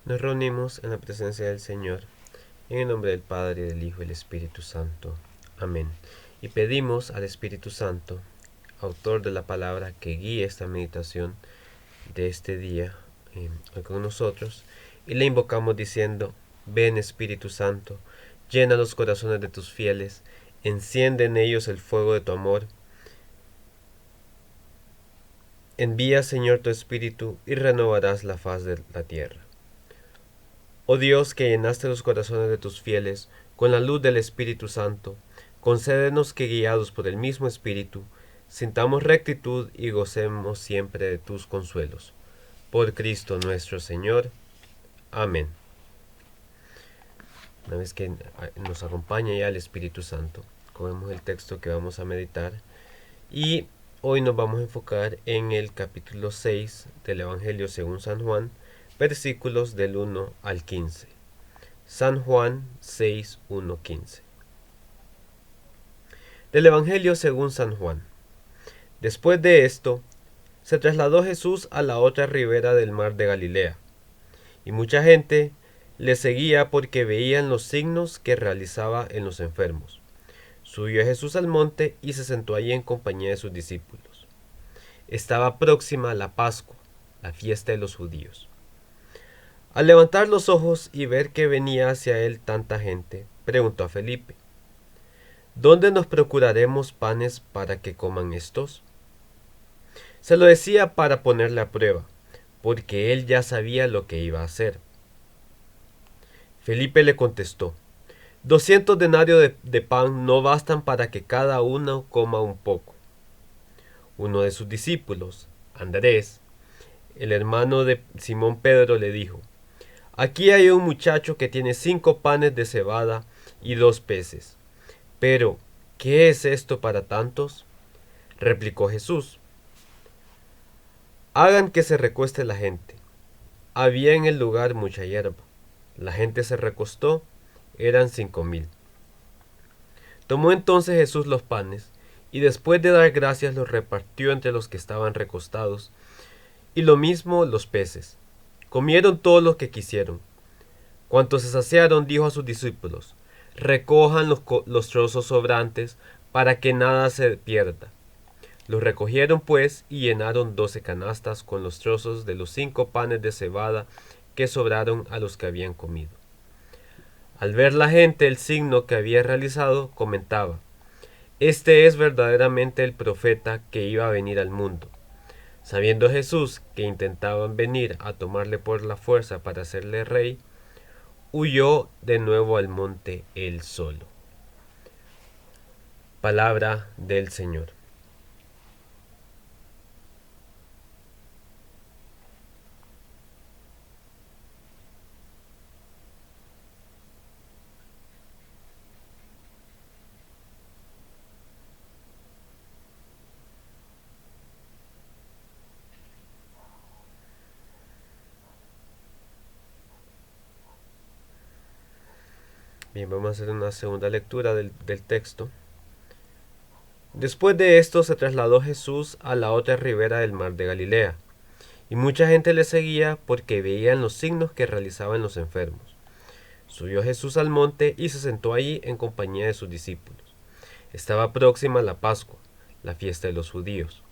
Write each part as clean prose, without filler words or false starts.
Nos reunimos en la presencia del Señor, en el nombre del Padre, del Hijo y del Espíritu Santo. Amén. Y pedimos al Espíritu Santo, autor de la palabra, que guíe esta meditación de este día hoy con nosotros, y le invocamos diciendo: ven Espíritu Santo, llena los corazones de tus fieles, enciende en ellos el fuego de tu amor. Envía, Señor, tu Espíritu y renovarás la faz de la tierra. Oh Dios, que llenaste los corazones de tus fieles con la luz del Espíritu Santo, concédenos que, guiados por el mismo Espíritu, sintamos rectitud y gocemos siempre de tus consuelos. Por Cristo nuestro Señor. Amén. Una vez que nos acompaña ya el Espíritu Santo, cogemos el texto que vamos a meditar y hoy nos vamos a enfocar en el capítulo 6 del Evangelio según San Juan, versículos del 1 al 15. San Juan 6, 1, 15. Del Evangelio según San Juan. Después de esto, se trasladó Jesús a la otra ribera del mar de Galilea, y mucha gente le seguía porque veían los signos que realizaba en los enfermos. Subió Jesús al monte y se sentó allí en compañía de sus discípulos. Estaba próxima la Pascua, la fiesta de los judíos. Al levantar los ojos y ver que venía hacia él tanta gente, preguntó a Felipe: ¿dónde nos procuraremos panes para que coman estos? Se lo decía para ponerle a prueba, porque él ya sabía lo que iba a hacer. Felipe le contestó: 200 denarios de pan no bastan para que cada uno coma un poco. Uno de sus discípulos, Andrés, el hermano de Simón Pedro, le dijo: aquí hay un muchacho que tiene 5 panes de cebada y 2 peces. Pero, ¿qué es esto para tantos? Replicó Jesús: hagan que se recueste la gente. Había en el lugar mucha hierba. La gente se recostó, eran 5000. Tomó entonces Jesús los panes, y después de dar gracias los repartió entre los que estaban recostados, y lo mismo los peces. Comieron todos los que quisieron. Cuantos se saciaron, dijo a sus discípulos: recojan los trozos sobrantes, para que nada se pierda. Los recogieron pues y llenaron 12 canastas con los trozos de los 5 panes de cebada que sobraron a los que habían comido. Al ver la gente el signo que había realizado, comentaba: este es verdaderamente el profeta que iba a venir al mundo. Sabiendo Jesús que intentaban venir a tomarle por la fuerza para hacerle rey, huyó de nuevo al monte él solo. Palabra del Señor. Bien, vamos a hacer una segunda lectura del texto. Después de esto se trasladó Jesús a la otra ribera del mar de Galilea, y mucha gente le seguía porque veían los signos que realizaban los enfermos. Subió Jesús al monte y se sentó allí en compañía de sus discípulos. Estaba próxima la Pascua, la fiesta de los judíos.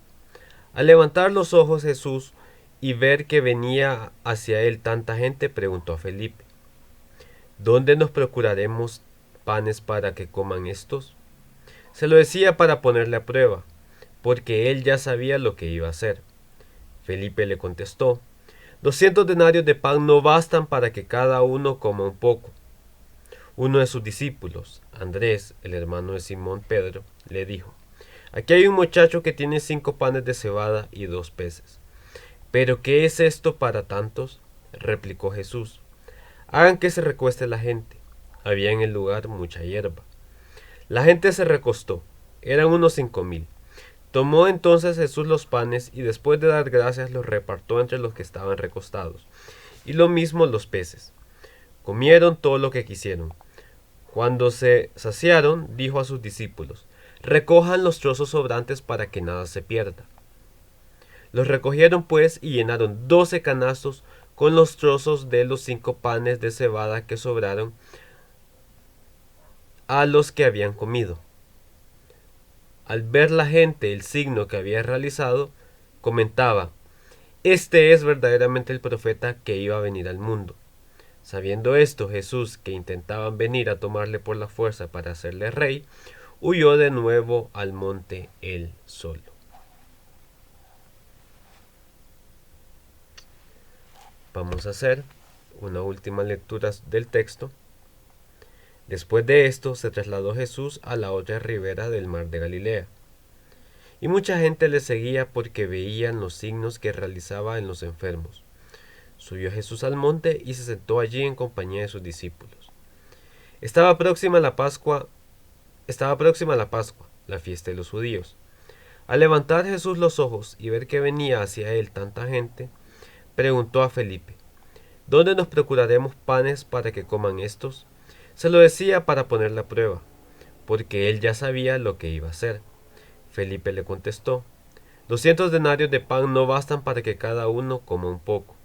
Al levantar los ojos Jesús y ver que venía hacia él tanta gente, preguntó a Felipe: ¿dónde nos procuraremos panes para que coman estos? Se lo decía para ponerle a prueba, porque él ya sabía lo que iba a hacer. Felipe le contestó: 200 denarios de pan no bastan para que cada uno coma un poco. Uno de sus discípulos, Andrés, el hermano de Simón Pedro, le dijo: aquí hay un muchacho que tiene 5 panes de cebada y 2 peces. ¿Pero qué es esto para tantos? Replicó Jesús: hagan que se recueste la gente. Había en el lugar mucha hierba. La gente se recostó, eran unos 5000. Tomó entonces Jesús los panes y después de dar gracias los repartió entre los que estaban recostados, y lo mismo los peces. Comieron todo lo que quisieron. Cuando se saciaron, dijo a sus discípulos: recojan los trozos sobrantes para que nada se pierda. Los recogieron pues y llenaron 12 canastos con los trozos de los 5 panes de cebada que sobraron a los que habían comido. Al ver la gente el signo que había realizado, comentaba: este es verdaderamente el profeta que iba a venir al mundo. Sabiendo esto, Jesús, que intentaban venir a tomarle por la fuerza para hacerle rey, huyó de nuevo al monte él solo. Vamos a hacer una última lectura del texto. Después de esto, se trasladó Jesús a la otra ribera del mar de Galilea. Y mucha gente le seguía porque veían los signos que realizaba en los enfermos. Subió Jesús al monte y se sentó allí en compañía de sus discípulos. Estaba próxima la Pascua, la fiesta de los judíos. Al levantar Jesús los ojos y ver que venía hacia él tanta gente, preguntó a Felipe: ¿dónde nos procuraremos panes para que coman estos? Se lo decía para ponerle a prueba, porque él ya sabía lo que iba a hacer. Felipe le contestó: 200 denarios de pan no bastan para que cada uno coma un poco.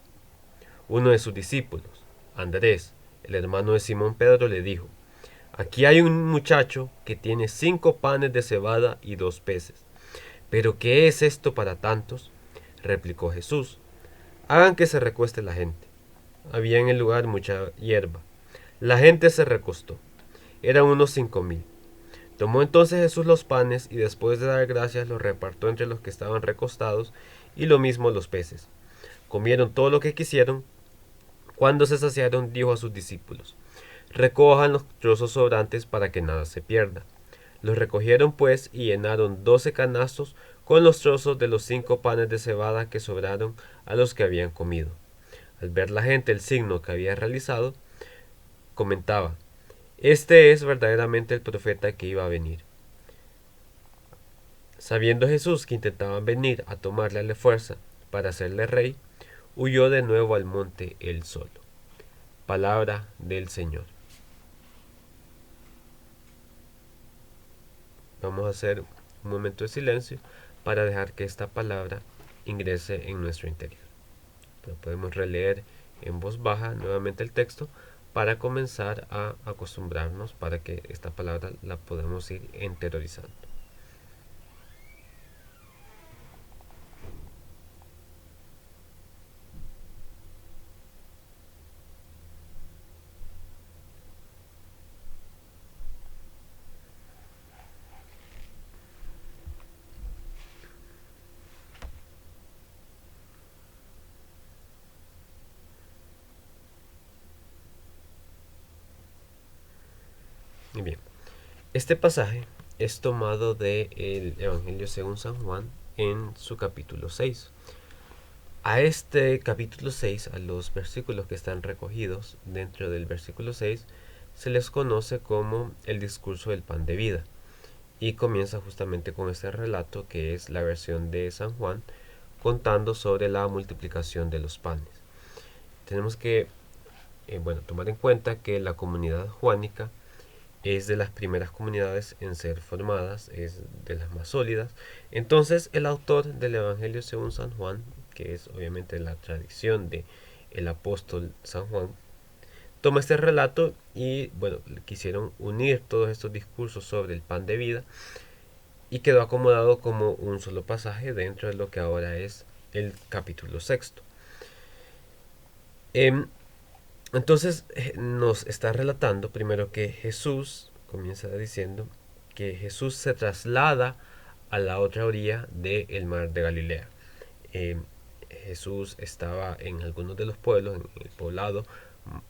Uno de sus discípulos, Andrés, el hermano de Simón Pedro, le dijo: aquí hay un muchacho que tiene 5 panes de cebada y 2 peces. ¿Pero qué es esto para tantos? Replicó Jesús: hagan que se recueste la gente. Había en el lugar mucha hierba. La gente se recostó. Eran unos 5000. Tomó entonces Jesús los panes y después de dar gracias los repartió entre los que estaban recostados, y lo mismo los peces. Comieron todo lo que quisieron. Cuando se saciaron, dijo a sus discípulos: recojan los trozos sobrantes para que nada se pierda. Los recogieron pues y llenaron 12 canastos con los trozos de los 5 panes de cebada que sobraron a los que habían comido. Al ver la gente el signo que había realizado, comentaba: este es verdaderamente el profeta que iba a venir. Sabiendo Jesús que intentaban venir a tomarle a la fuerza para hacerle rey, huyó de nuevo al monte él solo. Palabra del Señor. Vamos a hacer un momento de silencio para dejar que esta palabra ingrese en nuestro interior. Pero podemos releer en voz baja nuevamente el texto para comenzar a acostumbrarnos, para que esta palabra la podamos ir interiorizando. Y bien, este pasaje es tomado del Evangelio según San Juan en su capítulo 6. A este capítulo 6, a los versículos que están recogidos dentro del versículo 6, se les conoce como el discurso del pan de vida. Y comienza justamente con este relato, que es la versión de San Juan, contando sobre la multiplicación de los panes. Tenemos que tomar en cuenta que la comunidad juánica es de las primeras comunidades en ser formadas, es de las más sólidas. Entonces el autor del Evangelio según San Juan, que es obviamente la tradición de el apóstol San Juan, toma este relato y quisieron unir todos estos discursos sobre el pan de vida y quedó acomodado como un solo pasaje dentro de lo que ahora es el capítulo 6. Entonces nos está relatando primero que Jesús, comienza diciendo que Jesús se traslada a la otra orilla del mar de Galilea. Jesús estaba en algunos de los pueblos, en el poblado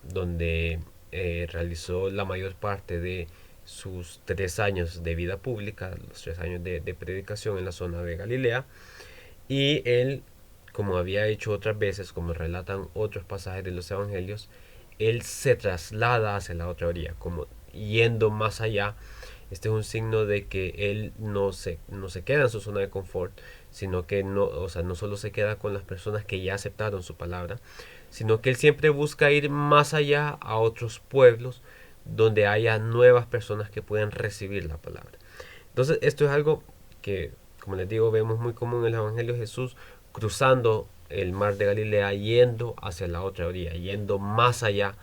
donde realizó la mayor parte de sus 3 años de vida pública, los 3 años de predicación en la zona de Galilea, y él, como había hecho otras veces, como relatan otros pasajes de los evangelios, él se traslada hacia la otra orilla, como yendo más allá. Este es un signo de que él no se queda en su zona de confort, sino que no solo se queda con las personas que ya aceptaron su palabra, sino que él siempre busca ir más allá a otros pueblos donde haya nuevas personas que puedan recibir la palabra. Entonces esto es algo que, como les digo, vemos muy común en el Evangelio, Jesús cruzando el mar de Galilea yendo hacia la otra orilla, yendo más allá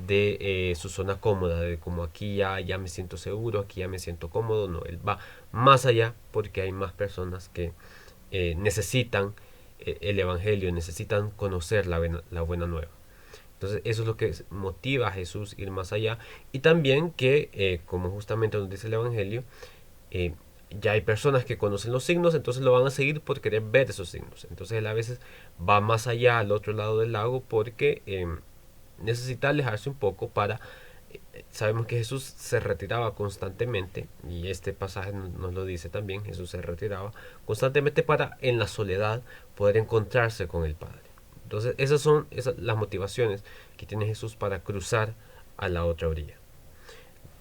de su zona cómoda, de como aquí ya me siento seguro, aquí ya me siento cómodo. No, él va más allá porque hay más personas que necesitan el Evangelio, necesitan conocer la buena nueva. Entonces eso es lo que motiva a Jesús ir más allá, y también que, como justamente nos dice el Evangelio, eh, ya hay personas que conocen los signos, entonces lo van a seguir por querer ver esos signos. Entonces él a veces va más allá al otro lado del lago porque necesita alejarse un poco para... Sabemos que Jesús se retiraba constantemente, y este pasaje nos lo dice también. Jesús se retiraba constantemente para, en la soledad, poder encontrarse con el Padre. Entonces esas son las motivaciones que tiene Jesús para cruzar a la otra orilla.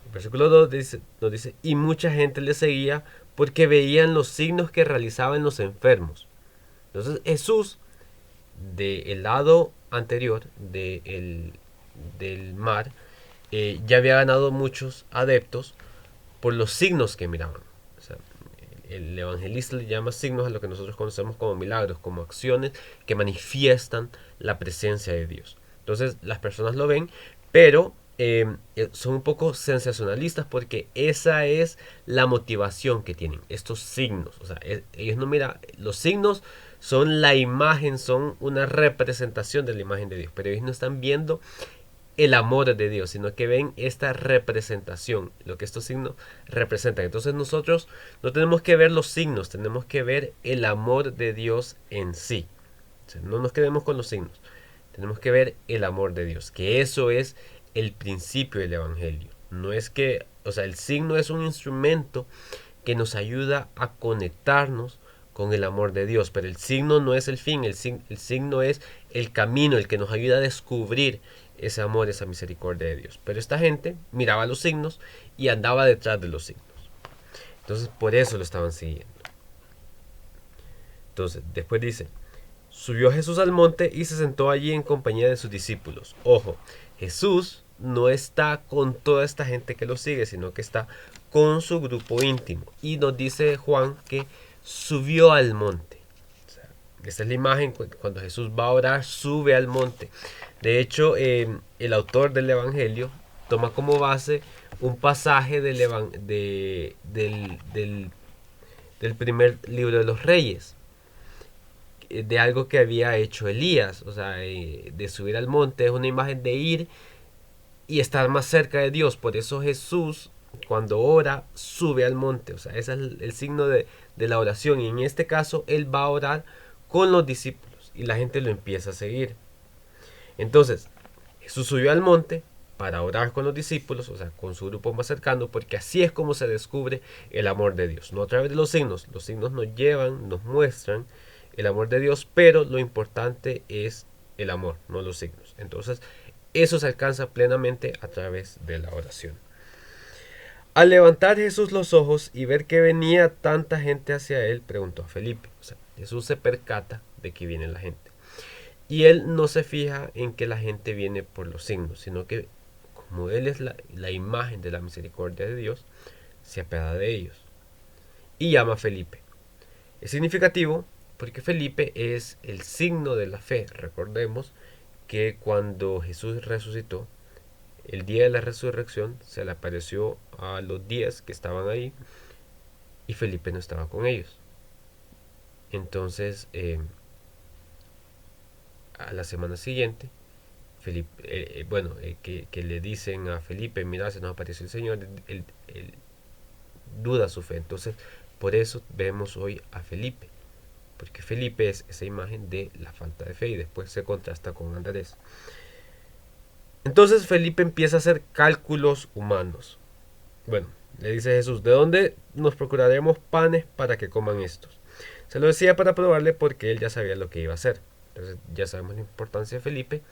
El versículo 2 nos dice, y mucha gente le seguía porque veían los signos que realizaban los enfermos. Entonces Jesús, del lado anterior del mar, ya había ganado muchos adeptos por los signos que miraban. O sea, el evangelista le llama signos a lo que nosotros conocemos como milagros, como acciones que manifiestan la presencia de Dios. Entonces las personas lo ven, pero son un poco sensacionalistas porque esa es la motivación que tienen, estos signos. O sea, ellos no miran, los signos son la imagen, son una representación de la imagen de Dios, pero ellos no están viendo el amor de Dios, sino que ven esta representación, lo que estos signos representan. Entonces nosotros no tenemos que ver los signos, tenemos que ver el amor de Dios en sí. O sea, no nos quedemos con los signos, tenemos que ver el amor de Dios, que eso es el principio del Evangelio. No es que, o sea, el signo es un instrumento que nos ayuda a conectarnos con el amor de Dios, pero el signo no es el fin, el signo es el camino, el que nos ayuda a descubrir ese amor, esa misericordia de Dios. Pero esta gente miraba los signos y andaba detrás de los signos. Entonces por eso lo estaban siguiendo. Entonces después dice, subió Jesús al monte y se sentó allí en compañía de sus discípulos. Ojo, Jesús no está con toda esta gente que lo sigue, sino que está con su grupo íntimo. Y nos dice Juan que subió al monte. O sea, esta es la imagen cuando Jesús va a orar, sube al monte. De hecho, el autor del Evangelio toma como base un pasaje del primer libro de los Reyes, de algo que había hecho Elías. O sea, de subir al monte es una imagen de ir y estar más cerca de Dios. Por eso Jesús, cuando ora, sube al monte. O sea, ese es el signo de la oración. Y en este caso, él va a orar con los discípulos y la gente lo empieza a seguir. Entonces, Jesús subió al monte para orar con los discípulos, o sea, con su grupo más cercano, porque así es como se descubre el amor de Dios. No a través de los signos. Los signos nos llevan, nos muestran el amor de Dios, pero lo importante es el amor, no los signos. Entonces, eso se alcanza plenamente a través de la oración. Al levantar Jesús los ojos y ver que venía tanta gente hacia él, preguntó a Felipe. O sea, Jesús se percata de que viene la gente. Y él no se fija en que la gente viene por los signos, sino que como él es la imagen de la misericordia de Dios, se apiada de ellos. Y llama a Felipe. Es significativo porque Felipe es el signo de la fe. Recordemos que cuando Jesús resucitó, el día de la resurrección se le apareció a los 10 que estaban ahí y Felipe no estaba con ellos. Entonces, a la semana siguiente, Felipe, que le dicen a Felipe, mira, se nos apareció el Señor, él duda su fe. Entonces, por eso vemos hoy a Felipe, porque Felipe es esa imagen de la falta de fe y después se contrasta con Andrés. Entonces Felipe empieza a hacer cálculos humanos. Bueno, le dice Jesús, ¿de dónde nos procuraremos panes para que coman estos? Se lo decía para probarle porque él ya sabía lo que iba a hacer. Entonces ya sabemos la importancia de Felipe,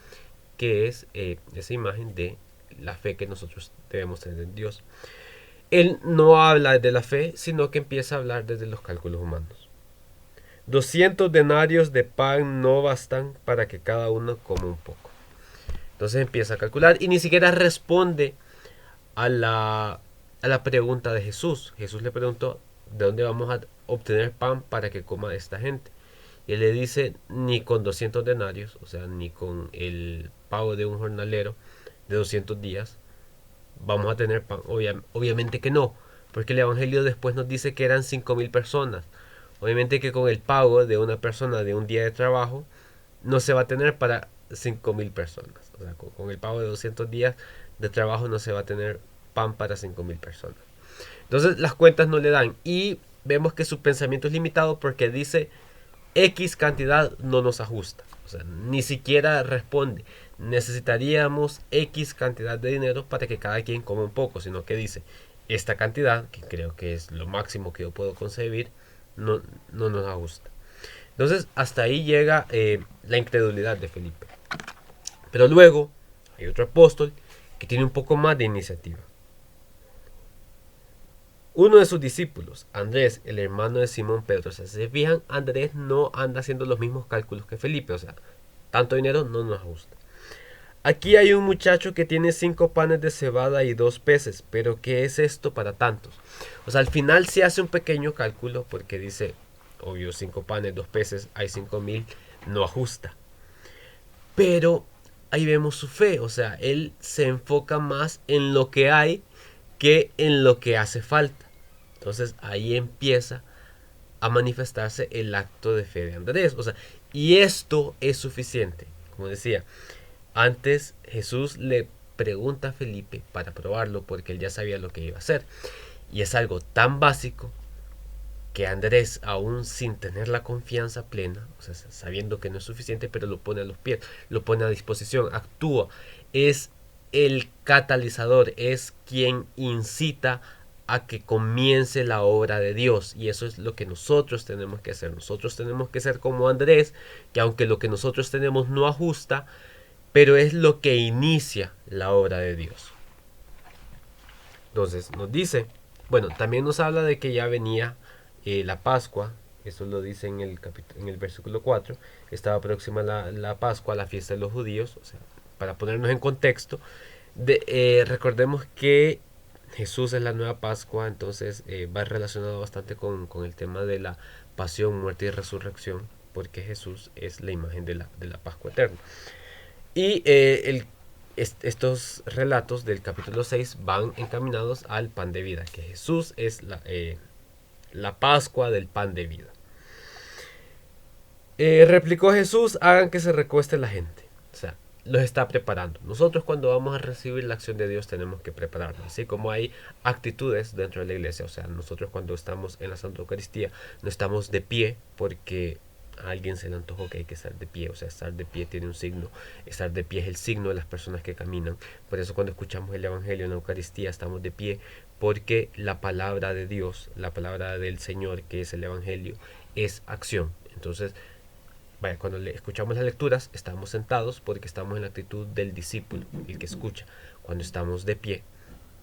que es esa imagen de la fe que nosotros debemos tener en Dios. Él no habla de la fe, sino que empieza a hablar desde los cálculos humanos. 200 denarios de pan no bastan para que cada uno coma un poco. Entonces empieza a calcular y ni siquiera responde a la pregunta de Jesús. Jesús le preguntó, ¿de dónde vamos a obtener pan para que coma esta gente? Y él le dice, ni con 200 denarios, o sea, ni con el pago de un jornalero de 200 días, vamos a tener pan. Obviamente que no, porque el Evangelio después nos dice que eran 5.000 personas. Obviamente que con el pago de una persona de un día de trabajo, no se va a tener para 5.000 personas. O sea, con el pago de 200 días de trabajo no se va a tener pan para 5.000 personas. Entonces las cuentas no le dan y vemos que su pensamiento es limitado porque dice X cantidad no nos ajusta. O sea, ni siquiera responde. Necesitaríamos X cantidad de dinero para que cada quien coma un poco, sino que dice esta cantidad, que creo que es lo máximo que yo puedo concebir, no nos ajusta. Entonces hasta ahí llega la incredulidad de Felipe. Pero luego hay otro apóstol que tiene un poco más de iniciativa. Uno de sus discípulos, Andrés, el hermano de Simón Pedro, o sea, si se fijan, Andrés no anda haciendo los mismos cálculos que Felipe, o sea, tanto dinero no nos gusta. Aquí hay un muchacho que tiene 5 panes de cebada y 2 peces, pero ¿qué es esto para tantos? O sea, al final se hace un pequeño cálculo porque dice, obvio, 5 panes, 2 peces, hay 5.000, no ajusta. Pero ahí vemos su fe, o sea, él se enfoca más en lo que hay que en lo que hace falta. Entonces ahí empieza a manifestarse el acto de fe de Andrés. O sea, y esto es suficiente. Como decía, antes Jesús le pregunta a Felipe para probarlo porque él ya sabía lo que iba a hacer. Y es algo tan básico que Andrés, aún sin tener la confianza plena, o sea, sabiendo que no es suficiente, pero lo pone a los pies, lo pone a disposición, actúa, es el catalizador, es quien incita a que comience la obra de Dios. Y eso es lo que nosotros tenemos que hacer. Nosotros tenemos que ser como Andrés, que aunque lo que nosotros tenemos no ajusta, pero es lo que inicia la obra de Dios. Entonces nos dice, bueno, también nos habla de que ya venía la Pascua, eso lo dice en el versículo 4, estaba próxima la Pascua, la fiesta de los judíos, o sea, para ponernos en contexto, recordemos que Jesús es la nueva Pascua, entonces va relacionado bastante con el tema de la pasión, muerte y resurrección, porque Jesús es la imagen de la Pascua eterna. Y estos relatos del capítulo 6 van encaminados al pan de vida, que Jesús es la Pascua del pan de vida. Replicó Jesús, hagan que se recueste la gente. O sea, los está preparando. Nosotros cuando vamos a recibir la acción de Dios tenemos que prepararnos. Así como hay actitudes dentro de la iglesia. O sea, nosotros cuando estamos en la Santa Eucaristía no estamos de pie porque a alguien se le antojó que hay que estar de pie. O sea, estar de pie tiene un signo. Estar de pie es el signo de las personas que caminan. Por eso cuando escuchamos el Evangelio en la Eucaristía estamos de pie porque la palabra de Dios, la palabra del Señor que es el Evangelio, es acción. Entonces, vaya, cuando escuchamos las lecturas, estamos sentados porque estamos en la actitud del discípulo, el que escucha. Cuando estamos de pie,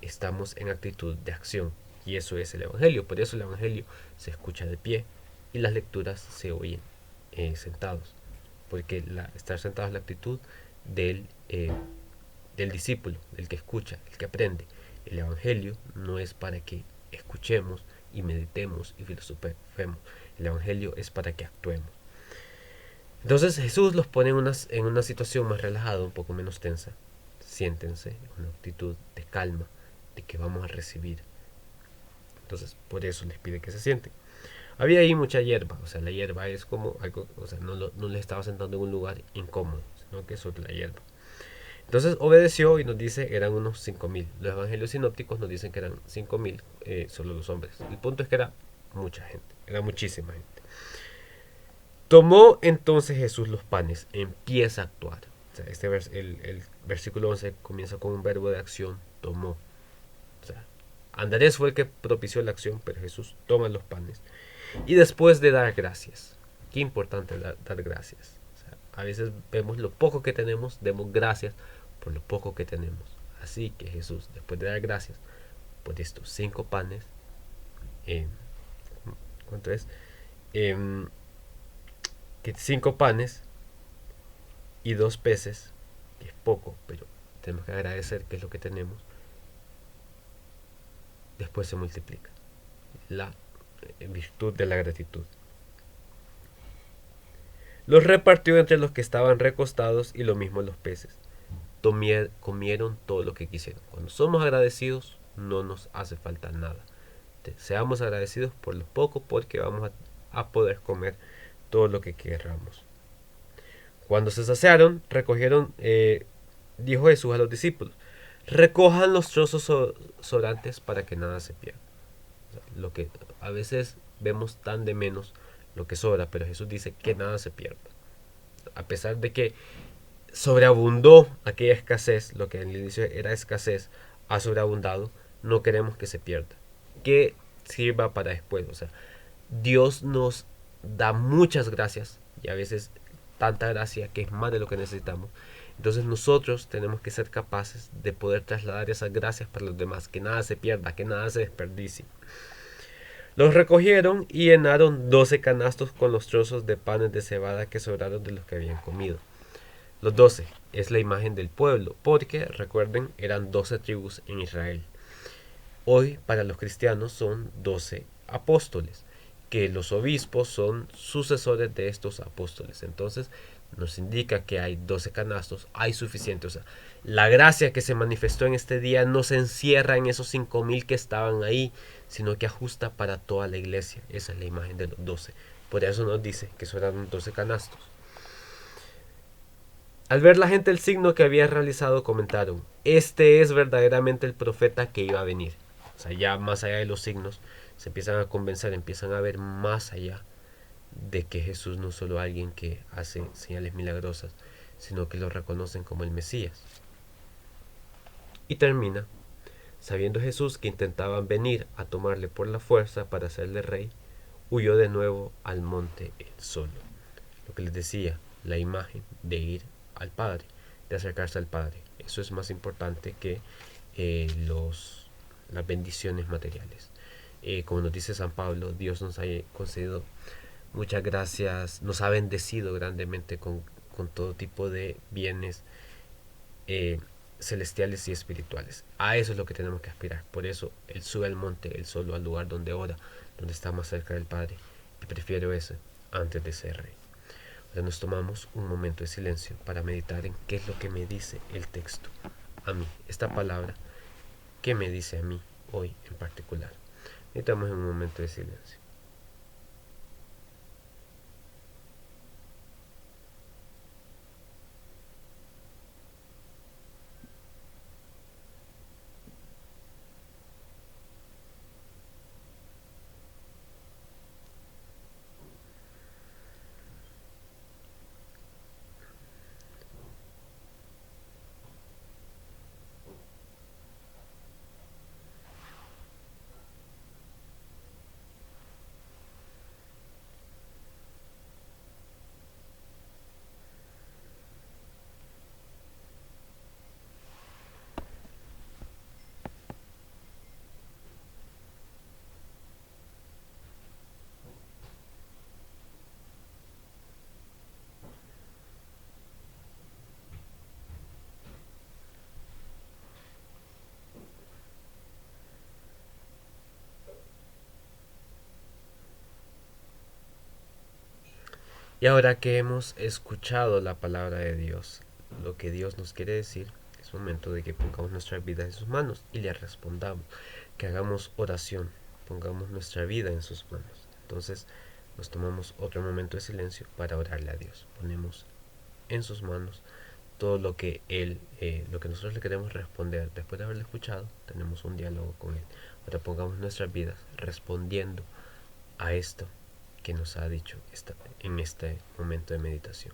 estamos en actitud de acción. Y eso es el Evangelio. Por eso el Evangelio se escucha de pie y las lecturas se oyen sentados. Porque estar sentado es la actitud del discípulo, del que escucha, el que aprende. El Evangelio no es para que escuchemos y meditemos y filosofemos. El Evangelio es para que actuemos. Entonces Jesús los pone en una situación más relajada, un poco menos tensa. Siéntense, una actitud de calma, de que vamos a recibir. Entonces por eso les pide que se sienten. Había ahí mucha hierba, o sea, la hierba es como algo, o sea, no les estaba sentando en un lugar incómodo, sino que sobre la hierba. Entonces obedeció y nos dice eran unos 5.000. Los evangelios sinópticos nos dicen que eran 5.000 solo los hombres. El punto es que era mucha gente, era muchísima gente. Tomó entonces Jesús los panes, empieza a actuar. O sea, el versículo 11 comienza con un verbo de acción, tomó. O sea, Andrés fue el que propició la acción, pero Jesús toma los panes. Y después de dar gracias, qué importante dar gracias. O sea, a veces vemos lo poco que tenemos, demos gracias por lo poco que tenemos. Así que Jesús, después de dar gracias por estos 5 panes, ¿cuánto es? Que 5 panes y 2 peces, que es poco, pero tenemos que agradecer que es lo que tenemos, después se multiplica. La virtud de la gratitud. Los repartió entre los que estaban recostados y lo mismo los peces. Comieron todo lo que quisieron. Cuando somos agradecidos, no nos hace falta nada. Seamos agradecidos por lo poco porque vamos a poder comer todo lo que queramos. Cuando se saciaron, recogieron, dijo Jesús a los discípulos, recojan los trozos sobrantes para que nada se pierda. O sea, lo que a veces vemos tan de menos lo que sobra, pero Jesús dice que nada se pierda. A pesar de que sobreabundó aquella escasez, lo que en el inicio era escasez, ha sobreabundado, no queremos que se pierda. Que sirva para después. O sea, Dios nos da muchas gracias y a veces tanta gracia que es más de lo que necesitamos. Entonces nosotros tenemos que ser capaces de poder trasladar esas gracias para los demás, que nada se pierda, que nada se desperdicie. Los recogieron y llenaron 12 canastos con los trozos de panes de cebada que sobraron de los que habían comido. Los 12 es la imagen del pueblo, porque recuerden, eran 12 tribus en Israel. Hoy para los cristianos son 12 apóstoles, que los obispos son sucesores de estos apóstoles. Entonces nos indica que hay 12 canastos, hay suficiente. O sea, la gracia que se manifestó en este día no se encierra en esos 5,000 que estaban ahí, sino que ajusta para toda la iglesia. Esa es la imagen de los 12. Por eso nos dice que son eran 12 canastos. Al ver la gente el signo que había realizado, comentaron, este es verdaderamente el profeta que iba a venir. O sea, ya más allá de los signos, se empiezan a convencer, empiezan a ver más allá de que Jesús no es solo alguien que hace señales milagrosas, sino que lo reconocen como el Mesías. Y termina, sabiendo Jesús que intentaban venir a tomarle por la fuerza para hacerle rey, huyó de nuevo al monte él solo. Lo que les decía, la imagen de ir al Padre, de acercarse al Padre. Eso es más importante que las bendiciones materiales. Como nos dice San Pablo, Dios nos ha concedido muchas gracias, nos ha bendecido grandemente con todo tipo de bienes eh, celestiales y espirituales. A eso es lo que tenemos que aspirar. Por eso Él sube al monte, Él solo al lugar donde ora, donde está más cerca del Padre. Y prefiero eso antes de ser rey. Ahora nos tomamos un momento de silencio para meditar en qué es lo que me dice el texto a mí, esta palabra, qué me dice a mí hoy en particular. Meditamos en un momento de silencio. Y ahora que hemos escuchado la palabra de Dios, lo que Dios nos quiere decir, es momento de que pongamos nuestras vidas en sus manos y le respondamos, que hagamos oración, pongamos nuestra vida en sus manos. Entonces nos tomamos otro momento de silencio para orarle a Dios. Ponemos en sus manos todo lo que Él, lo que nosotros le queremos responder. Después de haberle escuchado, tenemos un diálogo con Él. Ahora pongamos nuestras vidas respondiendo a esto que nos ha dicho en este momento de meditación.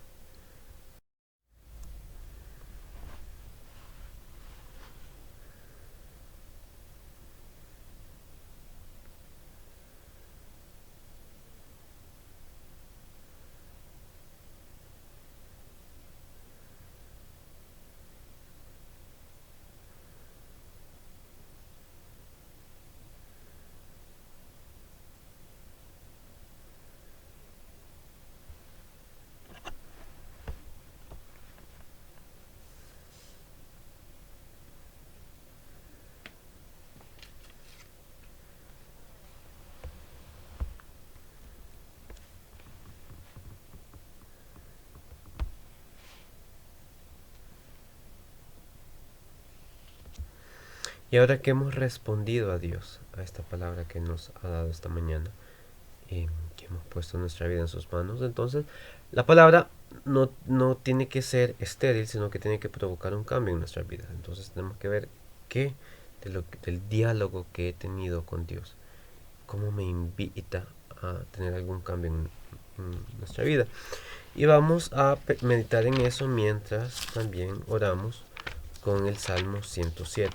Y ahora que hemos respondido a Dios, a esta palabra que nos ha dado esta mañana, que hemos puesto nuestra vida en sus manos, entonces la palabra no tiene que ser estéril, sino que tiene que provocar un cambio en nuestra vida. Entonces tenemos que ver qué del diálogo que he tenido con Dios, cómo me invita a tener algún cambio en nuestra vida. Y vamos a meditar en eso mientras también oramos con el Salmo 107.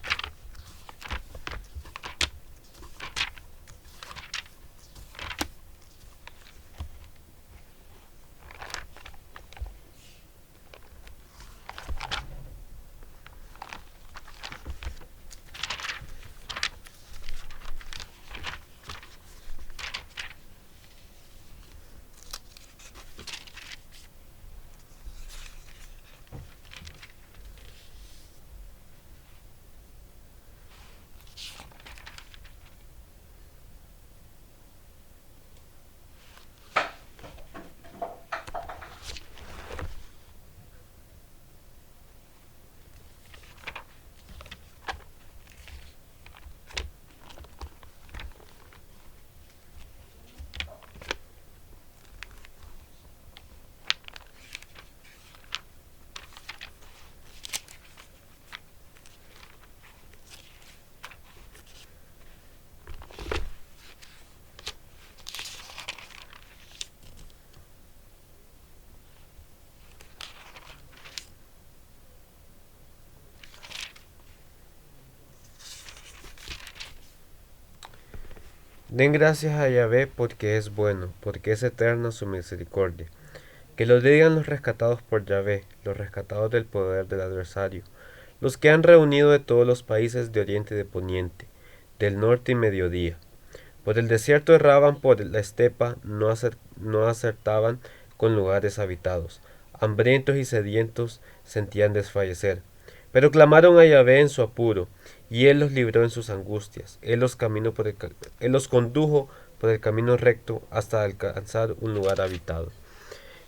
Den gracias a Yahvé porque es bueno, porque es eterna su misericordia. Que lo digan los rescatados por Yahvé, los rescatados del poder del adversario, los que han reunido de todos los países de oriente y de poniente, del norte y mediodía. Por el desierto erraban, por la estepa no acertaban con lugares habitados. Hambrientos y sedientos sentían desfallecer. Pero clamaron a Yahvé en su apuro, y él los libró en sus angustias. Él los condujo por el camino recto hasta alcanzar un lugar habitado.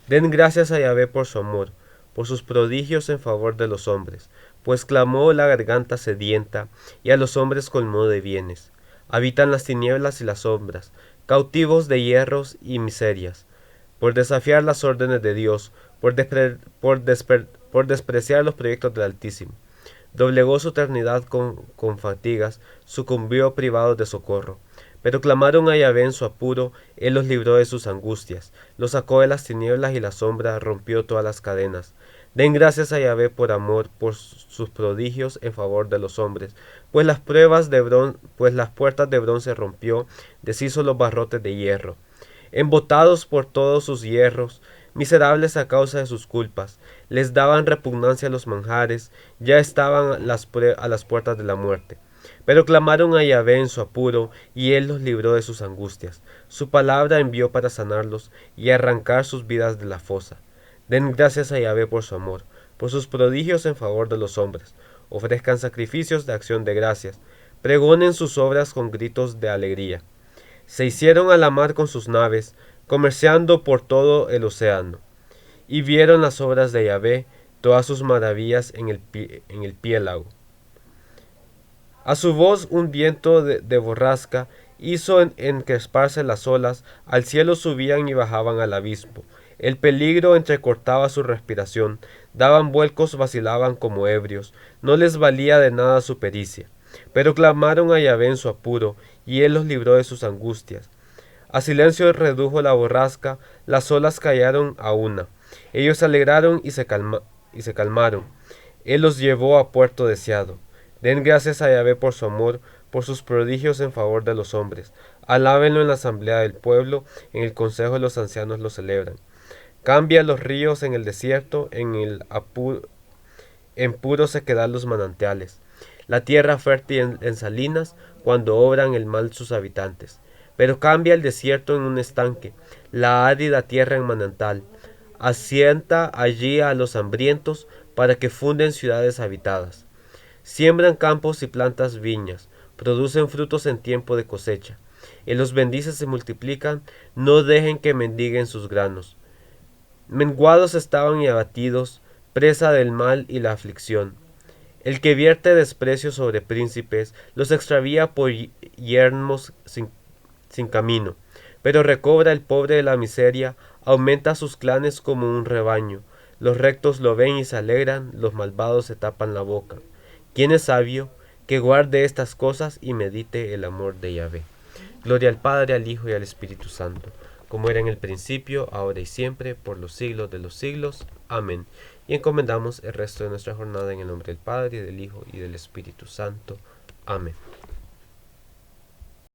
Den gracias a Yahvé por su amor, por sus prodigios en favor de los hombres, pues clamó la garganta sedienta, y a los hombres colmó de bienes. Habitan las tinieblas y las sombras, cautivos de hierros y miserias, por desafiar las órdenes de Dios, por despreciar los proyectos del Altísimo. Doblegó su eternidad con fatigas, sucumbió privados de socorro. Pero clamaron a Yahvé en su apuro, él los libró de sus angustias, los sacó de las tinieblas y la sombra, rompió todas las cadenas. Den gracias a Yahvé por amor, por sus prodigios en favor de los hombres, pues las puertas de bronce rompió, deshizo los barrotes de hierro. Embotados por todos sus hierros, miserables a causa de sus culpas, les daban repugnancia a los manjares, ya estaban a las puertas de la muerte. Pero clamaron a Yahvé en su apuro, y él los libró de sus angustias. Su palabra envió para sanarlos y arrancar sus vidas de la fosa. Den gracias a Yahvé por su amor, por sus prodigios en favor de los hombres. Ofrezcan sacrificios de acción de gracias. Pregonen sus obras con gritos de alegría. Se hicieron a la mar con sus naves, comerciando por todo el océano. Y vieron las obras de Yahvé, todas sus maravillas en el piélago. A su voz un viento de borrasca hizo encresparse las olas, al cielo subían y bajaban al abismo. El peligro entrecortaba su respiración, daban vuelcos, vacilaban como ebrios, no les valía de nada su pericia. Pero clamaron a Yahvé en su apuro, y él los libró de sus angustias. A silencio redujo la borrasca, las olas callaron a una. Ellos se alegraron y se calmaron. Él los llevó a puerto deseado. Den gracias a Yahvé por su amor, por sus prodigios en favor de los hombres. Alábenlo en la asamblea del pueblo, en el consejo de los ancianos lo celebran. Cambia los ríos en el desierto, en puro sequedad los manantiales. La tierra fértil en salinas, cuando obran el mal sus habitantes. Pero cambia el desierto en un estanque, la árida tierra en manantial. Asienta allí a los hambrientos, para que funden ciudades habitadas. Siembran campos y plantas viñas, producen frutos en tiempo de cosecha. Él los bendice, se multiplican, no dejen que mendiguen sus granos. Menguados estaban y abatidos, presa del mal y la aflicción. El que vierte desprecio sobre príncipes los extravía por yermos sin camino, pero recobra el pobre de la miseria, aumenta sus clanes como un rebaño. Los rectos lo ven y se alegran, los malvados se tapan la boca. ¿Quién es sabio? Que guarde estas cosas y medite el amor de Yahvé. Gloria al Padre, al Hijo y al Espíritu Santo, como era en el principio, ahora y siempre, por los siglos de los siglos. Amén. Y encomendamos el resto de nuestra jornada en el nombre del Padre, del Hijo y del Espíritu Santo. Amén.